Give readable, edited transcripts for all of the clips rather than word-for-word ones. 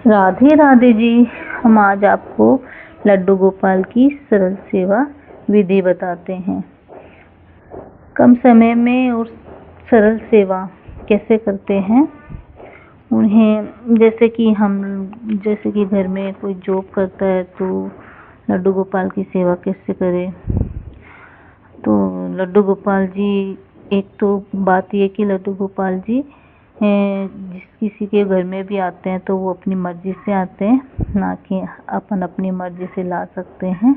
राधे राधे जी। हम आज आपको लड्डू गोपाल की सरल सेवा विधि बताते हैं। कम समय में और सरल सेवा कैसे करते हैं उन्हें, जैसे कि घर में कोई जॉब करता है तो लड्डू गोपाल की सेवा कैसे करें। तो लड्डू गोपाल जी, एक तो बात ये कि लड्डू गोपाल जी जिस किसी के घर में भी आते हैं तो वो अपनी मर्जी से आते हैं, ना कि अपन अपनी मर्जी से ला सकते हैं।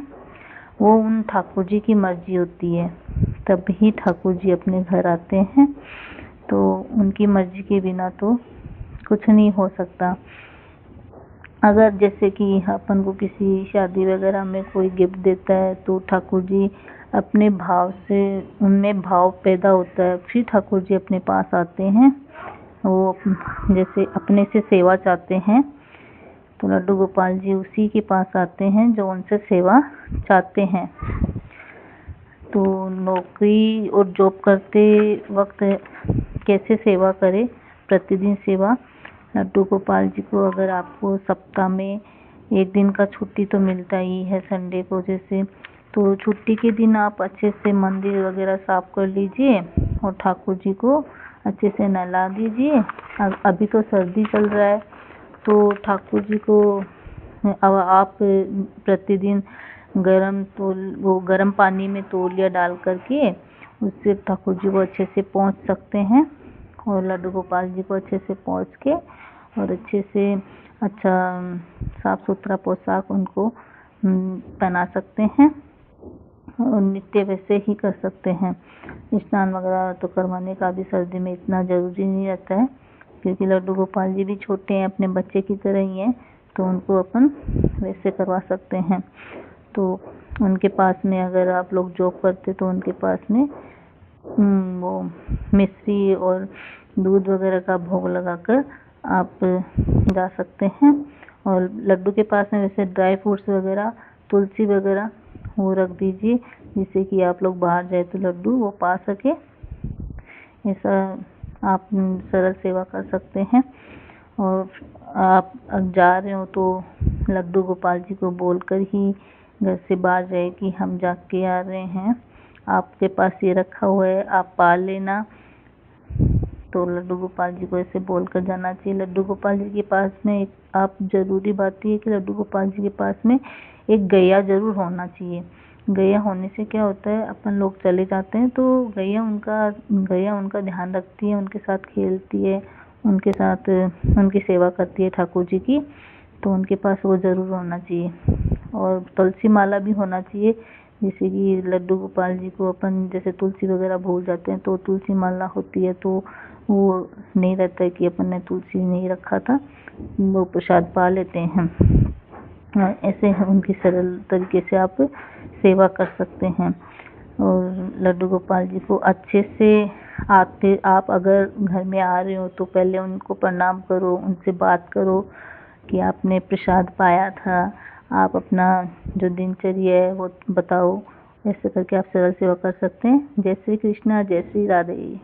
वो उन ठाकुर जी की मर्जी होती है, तब ही ठाकुर जी अपने घर आते हैं। तो उनकी मर्जी के बिना तो कुछ नहीं हो सकता। अगर जैसे कि अपन को किसी शादी वगैरह में कोई गिफ्ट देता है तो ठाकुर जी अपने भाव से, उनमें भाव पैदा होता है, फिर ठाकुर जी अपने पास आते हैं। वो जैसे अपने से सेवा चाहते हैं तो लड्डू गोपाल जी उसी के पास आते हैं जो उनसे सेवा चाहते हैं। तो नौकरी और जॉब करते वक्त कैसे सेवा करें, प्रतिदिन सेवा। लड्डू गोपाल जी को अगर आपको सप्ताह में एक दिन का छुट्टी तो मिलता ही है, संडे को जैसे, तो छुट्टी के दिन आप अच्छे से मंदिर वगैरह साफ कर लीजिए और ठाकुर जी को अच्छे से नहला दीजिए। अभी तो सर्दी चल रहा है तो ठाकुर जी को अब आप प्रतिदिन गर्म पानी में तौलिया डाल करके उससे ठाकुर जी को अच्छे से पोंछ सकते हैं और लड्डू गोपाल जी को अच्छे से पोंछ के और अच्छे से अच्छा साफ सुथरा पोशाक उनको पहना सकते हैं और नित्य वैसे ही कर सकते हैं। स्नान वगैरह तो करवाने का भी सर्दी में इतना ज़रूरी नहीं रहता है, क्योंकि लड्डू गोपाल जी भी छोटे हैं, अपने बच्चे की तरह ही हैं, तो उनको अपन वैसे करवा सकते हैं। तो उनके पास में अगर आप लोग जॉब करते तो उनके पास में वो मिश्री और दूध वगैरह का भोग लगाकर आप जा सकते हैं। और लड्डू के पास में वैसे ड्राई फ्रूट्स वगैरह, तुलसी वगैरह वो रख दीजिए, जिससे कि आप लोग बाहर जाए तो लड्डू वो पा सके। ऐसा आप सरल सेवा कर सकते हैं। और आप जा रहे हो तो लड्डू गोपाल जी को बोलकर ही घर से बाहर जाए कि हम जाके आ रहे हैं, आपके पास ये रखा हुआ है, आप पा लेना। तो लड्डू गोपाल जी को ऐसे बोलकर जाना चाहिए। लड्डू गोपाल जी के पास में आप जरूरी बात ये है कि लड्डू गोपाल जी के पास में एक गैया जरूर होना चाहिए। गैया होने से क्या होता है, अपन लोग चले जाते हैं तो गैया उनका ध्यान रखती है, उनके साथ खेलती है, उनके साथ उनकी सेवा करती है ठाकुर जी की। तो उनके पास वो ज़रूर होना चाहिए। और तुलसी माला भी होना चाहिए, जैसे कि लड्डू गोपाल जी को अपन जैसे तुलसी वगैरह भूल जाते हैं तो तुलसी माला होती है, तो वो नहीं रहता है कि अपन ने तुलसी नहीं रखा था, वो प्रसाद पा लेते हैं। ऐसे उनकी सरल तरीके से आप सेवा कर सकते हैं। और लड्डू गोपाल जी को अच्छे से आप अगर घर में आ रहे हो तो पहले उनको प्रणाम करो, उनसे बात करो कि आपने प्रसाद पाया था, आप अपना जो दिनचर्या है वो बताओ। ऐसे करके आप सरल सेवा कर सकते हैं। जय श्री कृष्णा, जय श्री राधे।